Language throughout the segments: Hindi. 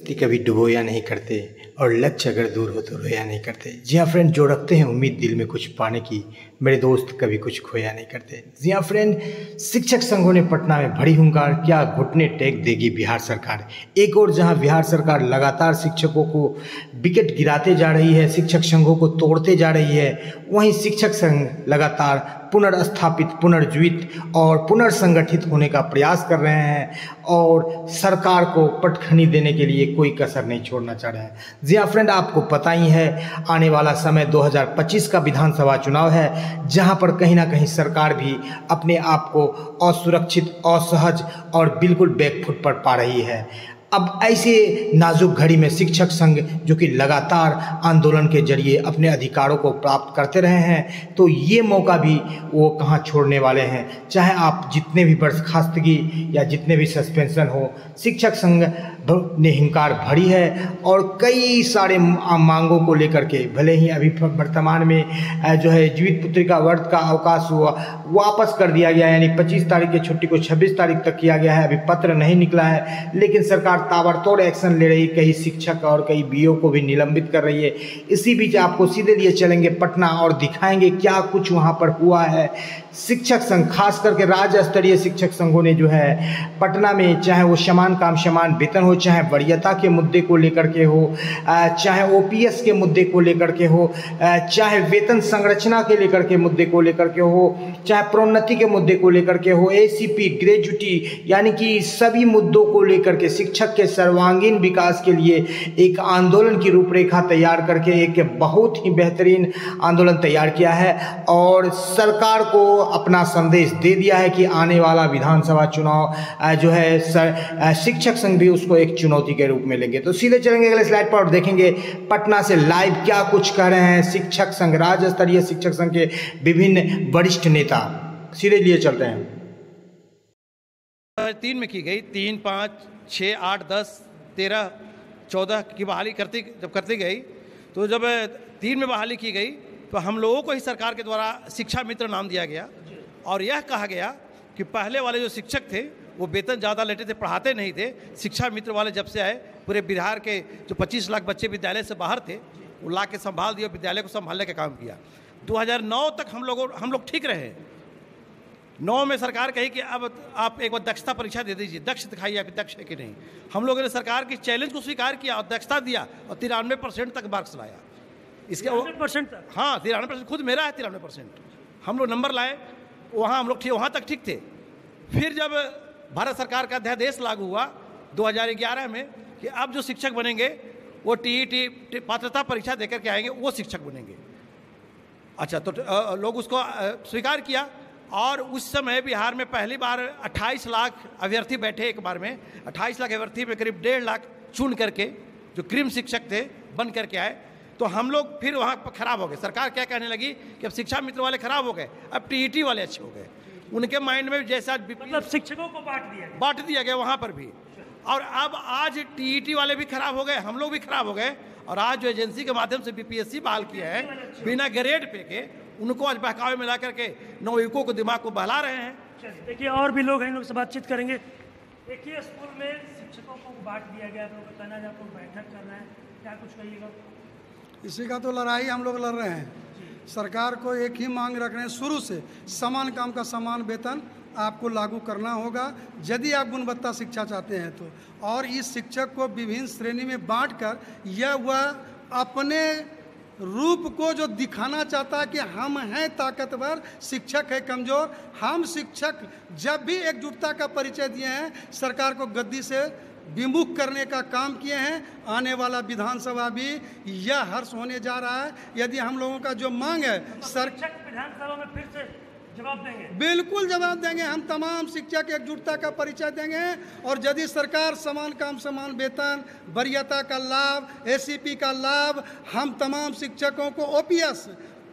किश्ती कभी डुबोया नहीं करते और लक्ष्य अगर दूर हो तो रोया नहीं करते। जी हाँ फ्रेंड, जो रखते हैं उम्मीद दिल में कुछ पाने की, मेरे दोस्त कभी कुछ खोया नहीं करते। जी हाँ फ्रेंड, शिक्षक संघों ने पटना में भरी हुंकार, क्या घुटने टेक देगी बिहार सरकार। एक और जहां बिहार सरकार लगातार शिक्षकों को विकेट गिराते जा रही है, शिक्षक संघों को तोड़ते जा रही है, वहीं शिक्षक संघ लगातार पुनर्स्थापित, पुनर्जीवित और पुनर्संगठित होने का प्रयास कर रहे हैं और सरकार को पटखनी देने के लिए कोई कसर नहीं छोड़ना चाह रहे हैं। जी हाँ फ्रेंड, आपको पता ही है आने वाला समय 2025 का विधानसभा चुनाव है, जहां पर कहीं ना कहीं सरकार भी अपने आप को असुरक्षित, असहज और बिल्कुल बैकफुट पर पा रही है। अब ऐसे नाजुक घड़ी में शिक्षक संघ जो कि लगातार आंदोलन के जरिए अपने अधिकारों को प्राप्त करते रहे हैं, तो ये मौका भी वो कहाँ छोड़ने वाले हैं। चाहे आप जितने भी बर्खास्तगी या जितने भी सस्पेंशन हो, शिक्षक संघ ने हुंकार भरी है और कई सारे मांगों को लेकर के, भले ही अभी वर्तमान में जो है जीवित पुत्रिका व्रत का अवकाश हुआ वापस कर दिया गया, यानी 25 तारीख की छुट्टी को 26 तारीख तक किया गया है, अभी पत्र नहीं निकला है, लेकिन सरकार ताबड़तोड़ एक्शन ले रही, कई शिक्षक और कई बीओ को भी निलंबित कर रही है। इसी बीच आपको सीधे लिए चलेंगे पटना और दिखाएंगे क्या कुछ वहां पर हुआ है। शिक्षक संघ, खास करके राज्य स्तरीय शिक्षक संघों ने जो है पटना में, चाहे वो समान काम समान वेतन हो, चाहे वरीयता के मुद्दे को लेकर के हो, चाहे ओपीएस के मुद्दे को लेकर के हो, चाहे वेतन संरचना के लेकर के मुद्दे को लेकर के हो, चाहे प्रोन्नति के मुद्दे को लेकर के हो, एसीपी, ग्रेजुटी, यानी कि सभी मुद्दों को लेकर के शिक्षक के सर्वांगीण विकास के लिए एक आंदोलन की रूपरेखा तैयार करके एक बहुत ही बेहतरीन आंदोलन तैयार किया है और सरकार को अपना संदेश दे दिया है कि आने वाला विधानसभा चुनाव जो है शिक्षक संघ भी उसको एक चुनौती के रूप में लेंगे। तो सीधे चलेंगे अगले स्लाइड पर और देखेंगे पटना से लाइव क्या कुछ कह रहे हैं शिक्षक संघ, राज्य स्तरीय शिक्षक संघ के विभिन्न वरिष्ठ नेता। सीधे लिए चलते हैं। 3 में की गई, 3, 5, 6, 8, 10, 13, 14 की बहाली जब करती गई, तो जब 3 में बहाली की गई तो हम लोगों को ही सरकार के द्वारा शिक्षा मित्र नाम दिया गया और यह कहा गया कि पहले वाले जो शिक्षक थे वो वेतन ज़्यादा लेते थे, पढ़ाते नहीं थे। शिक्षा मित्र वाले जब से आए, पूरे बिहार के जो 25 लाख बच्चे विद्यालय से बाहर थे वो ला के संभाल दिया, विद्यालय को संभालने का काम किया। 2009 तक हम लोग ठीक रहे। 9 में सरकार कही कि अब आप एक बार दक्षता परीक्षा दे दीजिए, दक्ष दिखाइए आप दक्ष है कि नहीं। हम लोगों ने सरकार की चैलेंज को स्वीकार किया और दक्षता दिया और 93% तक मार्क्स लाया। इसके 93% तक? हाँ, 93%, खुद मेरा है 93%। हम लोग नंबर लाए, वहाँ हम लोग वहाँ तक ठीक थे। फिर जब भारत सरकार का अध्यादेश लागू हुआ 2011 में कि अब जो शिक्षक बनेंगे वो टीईटी पात्रता परीक्षा देकर के आएंगे, वो शिक्षक बनेंगे। अच्छा, तो लोग उसको स्वीकार किया और उस समय बिहार में पहली बार 28 लाख अभ्यर्थी बैठे एक बार में। 28 लाख अभ्यर्थी में करीब 1.5 लाख चुन करके जो क्रीम शिक्षक थे बन करके आए। तो हम लोग फिर वहाँ पर खराब हो गए। सरकार क्या कहने लगी कि अब शिक्षा मित्र वाले खराब हो गए, अब टीईटी वाले अच्छे हो गए। उनके माइंड में जैसा मतलब शिक्षकों को बांट दिया गया वहाँ पर भी। और अब आज टीईटी वाले भी खराब हो गए, हम लोग भी खराब हो गए। और आज जो एजेंसी के माध्यम से बीपीएससी बहाल किया है बिना ग्रेड पे के, उनको आज बहकावे में ला करके नवयुवकों को दिमाग को बहला रहे हैं। देखिए और भी लोग हैं, इन लोग से बातचीत करेंगे। देखिए स्कूल में शिक्षकों को बांट दिया गया, तो कहना है आपको बैठक करना है, क्या कुछ कहिएगा? इसी का तो लड़ाई हम लोग लड़ रहे हैं। सरकार को एक ही मांग रख रहे हैं शुरू से, समान काम का समान वेतन आपको लागू करना होगा यदि आप गुणवत्ता शिक्षा चाहते हैं तो। और इस शिक्षक को विभिन्न श्रेणी में बांटकर यह वह अपने रूप को जो दिखाना चाहता है कि हम हैं ताकतवर, शिक्षक है कमज़ोर। हम शिक्षक जब भी एकजुटता का परिचय दिए हैं, सरकार को गद्दी से विमुख करने का काम किए हैं। आने वाला विधानसभा भी यह हर्ष होने जा रहा है यदि हम लोगों का जो मांग है शिक्षक विधानसभा में फिर से जवाब देंगे। बिल्कुल जवाब देंगे। हम तमाम शिक्षक एकजुटता का परिचय देंगे और यदि सरकार समान काम समान वेतन, वरीयता का लाभ, एसीपी का लाभ, हम तमाम शिक्षकों को ओपीएस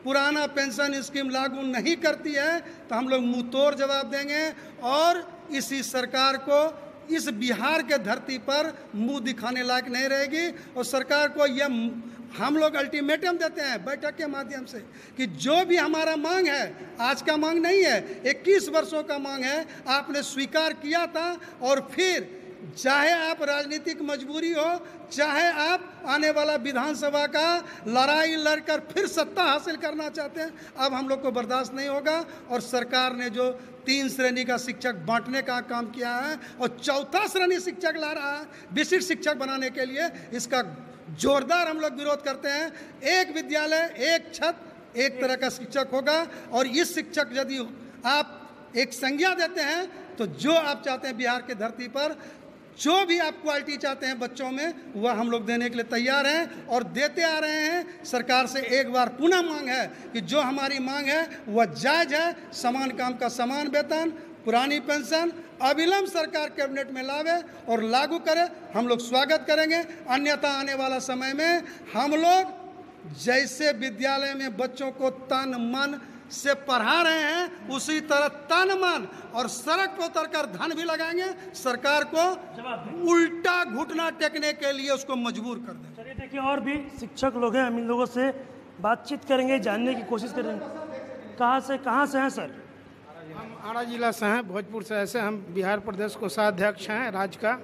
पुराना पेंशन स्कीम लागू नहीं करती है तो हम लोग मुंह तोड़ जवाब देंगे और इसी सरकार को इस बिहार के धरती पर मुंह दिखाने लायक नहीं रहेगी। और सरकार को यह हम लोग अल्टीमेटम देते हैं बैठक के माध्यम से कि जो भी हमारा मांग है, आज का मांग नहीं है, 21 वर्षों का मांग है, आपने स्वीकार किया था और फिर चाहे आप राजनीतिक मजबूरी हो, चाहे आप आने वाला विधानसभा का लड़ाई लड़कर फिर सत्ता हासिल करना चाहते हैं, अब हम लोग को बर्दाश्त नहीं होगा। और सरकार ने जो 3 श्रेणी का शिक्षक बांटने का काम किया है और 4था श्रेणी शिक्षक ला रहा है विशिष्ट शिक्षक बनाने के लिए, इसका जोरदार हम लोग विरोध करते हैं। एक विद्यालय, एक छत, एक तरह का शिक्षक होगा। और इस शिक्षक यदि आप एक संज्ञा देते हैं तो जो आप चाहते हैं बिहार की धरती पर, जो भी आप क्वालिटी चाहते हैं बच्चों में, वह हम लोग देने के लिए तैयार हैं और देते आ रहे हैं। सरकार से एक बार पुनः मांग है कि जो हमारी मांग है वह जायज़ है। समान काम का समान वेतन, पुरानी पेंशन अविलंब सरकार कैबिनेट में लावे और लागू करे, हम लोग स्वागत करेंगे। अन्यथा आने वाला समय में हम लोग जैसे विद्यालय में बच्चों को तन मन से पढ़ा रहे हैं, उसी तरह तन मन और सड़क पर उतरकर धन भी लगाएंगे, सरकार को उल्टा घुटना टेकने के लिए उसको मजबूर कर दें। चलिए देखिए, और भी शिक्षक लोग हैं, हम इन लोगों से बातचीत करेंगे, जानने की कोशिश करेंगे। कहाँ से हैं सर? हम आरा जिला से हैं, भोजपुर से। ऐसे हम बिहार प्रदेश कोषाध्यक्ष हैं राज्य का।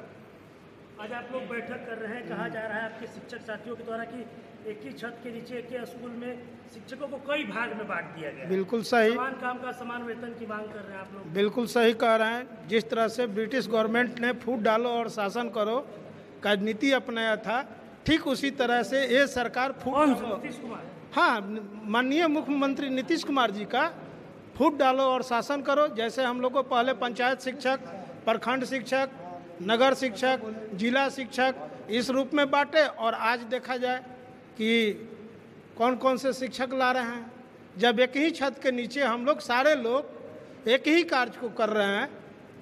आज आप लोग बैठक कर रहे हैं, कहा जा रहा है आपके शिक्षक साथियों के द्वारा कि एक ही छत के नीचे एक ही स्कूल में शिक्षकों को कई भाग में बांट दिया गया। बिल्कुल सही। समान काम का समान वेतन की मांग कर रहे हैं आप लोग। बिल्कुल सही कह रहे हैं। जिस तरह से ब्रिटिश गवर्नमेंट ने फूट डालो और शासन करो का नीति अपनाया था, ठीक उसी तरह से ये सरकार नीतीश कुमार, हाँ, माननीय मुख्यमंत्री नीतीश कुमार जी का फूट डालो और शासन करो। जैसे हम लोग को पहले पंचायत शिक्षक, प्रखंड शिक्षक, नगर शिक्षक, जिला शिक्षक इस रूप में बांटे, और आज देखा जाए कि कौन कौन से शिक्षक ला रहे हैं। जब एक ही छत के नीचे हम लोग सारे लोग एक ही कार्य को कर रहे हैं,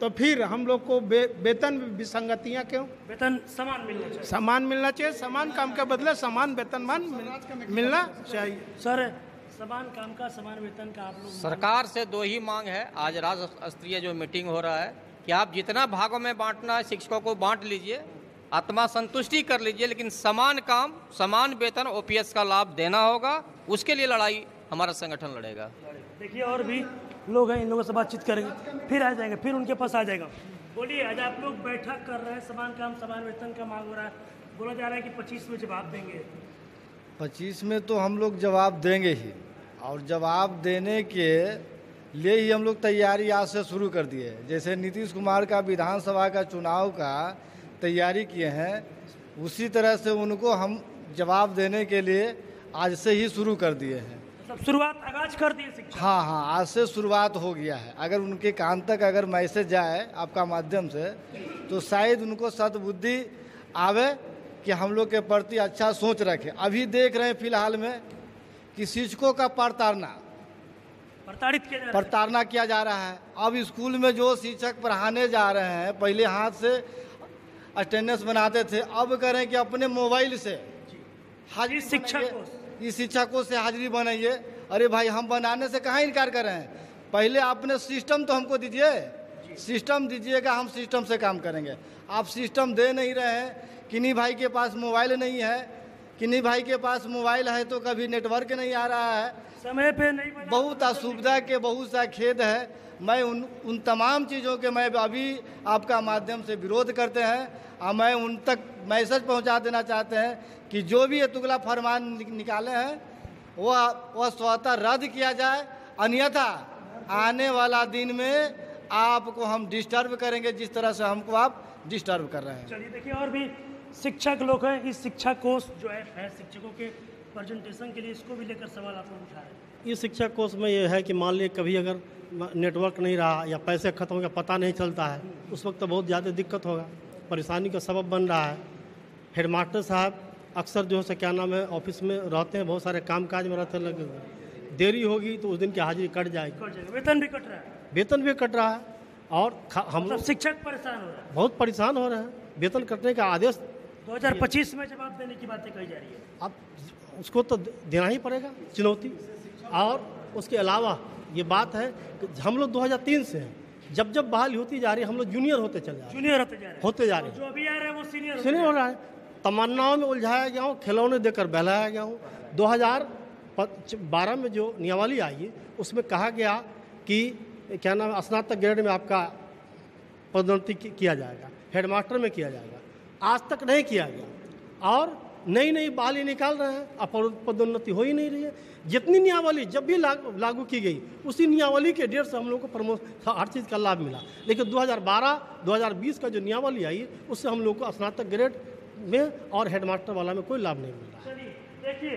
तो फिर हम लोग को वेतन विसंगतियाँ क्यों? वेतन समान मिलना चाहिए। समान मिलना चाहिए। समान काम के बदले समान वेतनमान मिलना चाहिए। सर, समान काम का समान वेतन का आप लोग सरकार से 2 ही मांग है। आज राज्य स्तरीय जो मीटिंग हो रहा है कि आप जितना भागों में बांटना है शिक्षकों को बांट लीजिए, आत्मा संतुष्टि कर लीजिए, लेकिन समान काम समान वेतन ओपीएस का लाभ देना होगा। उसके लिए लड़ाई हमारा संगठन लड़ेगा। देखिए, और भी लोग हैं, इन लोगों से बातचीत करेंगे, फिर आ जाएंगे, फिर उनके पास आ जाएगा। बोलिए, आज आप लोग बैठक कर रहे हैं, समान काम समान वेतन का मांग हो रहा है, बोला जा रहा है कि 25 में जवाब देंगे। 25 में तो हम लोग जवाब देंगे ही, और जवाब देने के लिए ही हम लोग तैयारी आज से शुरू कर दिए। जैसे नीतीश कुमार का विधानसभा का चुनाव का तैयारी किए हैं, उसी तरह से उनको हम जवाब देने के लिए आज से ही शुरू कर दिए हैं। मतलब शुरुआत आगाज कर दी शिक्षा। हाँ, आज से शुरुआत हो गया है। अगर उनके कान तक अगर मैसेज जाए आपका माध्यम से, तो शायद उनको सद्बुद्धि आवे कि हम लोग के प्रति अच्छा सोच रखे। अभी देख रहे हैं फिलहाल में कि शिक्षकों का प्रताड़ना किया जा रहा है। अब स्कूल में जो शिक्षक पढ़ाने जा रहे हैं, पहले हाथ से अटेंडेंस बनाते थे, अब करें कि अपने मोबाइल से हाजिरी इस शिक्षकों से हाजिरी बनाइए। अरे भाई, हम बनाने से कहाँ इनकार कर रहे हैं? पहले आपने सिस्टम तो हमको दीजिए, सिस्टम दीजिएगा, हम सिस्टम से काम करेंगे। आप सिस्टम दे नहीं रहे हैं। किन्हीं भाई के पास मोबाइल नहीं है, किन्हीं भाई के पास मोबाइल है तो कभी नेटवर्क नहीं आ रहा है, समय पे नहीं, बहुत असुविधा के बहुत सा खेद है। मैं उन तमाम चीज़ों के मैं अभी आपका माध्यम से विरोध करते हैं, और मैं उन तक मैसेज पहुंचा देना चाहते हैं कि जो भी ये तुगला फरमान निकाले हैं वह स्वतः रद्द किया जाए, अन्यथा आने वाला दिन में आपको हम डिस्टर्ब करेंगे जिस तरह से हमको आप डिस्टर्ब कर रहे हैं। चलिए देखिए, और भी शिक्षक लोग हैं, इस शिक्षा कोष जो है शिक्षकों के प्रेजेंटेशन के लिए, इसको भी लेकर सवाल आप लोग उठा रहे हैं। इस शिक्षा कोष में ये है कि मान लीजिए कभी अगर नेटवर्क नहीं रहा या पैसे खत्म हो गया, पता नहीं चलता है, उस वक्त तो बहुत ज़्यादा दिक्कत होगा, परेशानी का सबब बन रहा है। हेडमास्टर साहब अक्सर जो है क्या नाम है, ऑफिस में रहते हैं, बहुत सारे काम काज में रहते लगे हुए, देरी होगी तो उस दिन की हाजिरी कट जाएगी, वेतन भी कट रहा है। वेतन भी कट रहा है, और हम लोग शिक्षक परेशान हो रहे हैं, बहुत परेशान हो रहे हैं। वेतन कटने का आदेश 2025 में जवाब देने की बातें कही जा रही है। अब उसको तो देना ही पड़ेगा चुनौती। और उसके अलावा ये बात है कि हम लोग 2003 से हैं, जब जब बहाली होती जा रही है हम लोग जूनियर होते चले जा रहे हैं, जो अभी आ रहे हैं वो सीनियर हो रहा है। तमन्नाओं में उलझाया गया हूँ, खिलौने देकर बहलाया गया हूँ। 2012 में जो नियमावली आई उसमें कहा गया कि क्या नाम है, स्नातक ग्रेड में आपका पदोन्नति किया जाएगा। हेडमास्टर में किया जाएगा, आज तक नहीं किया गया। और नई नई बहाली निकाल रहे हैं, अब पदोन्नति हो ही नहीं रही है। जितनी नियमावली जब भी लागू की गई उसी नियमावली के डेढ़ से हम लोग को प्रमोशन हर चीज़ का लाभ मिला। लेकिन 2012-2020 का जो नियमावली आई उससे हम लोग को स्नातक ग्रेड में और हेडमास्टर वाला में कोई लाभ नहीं मिला। देखिए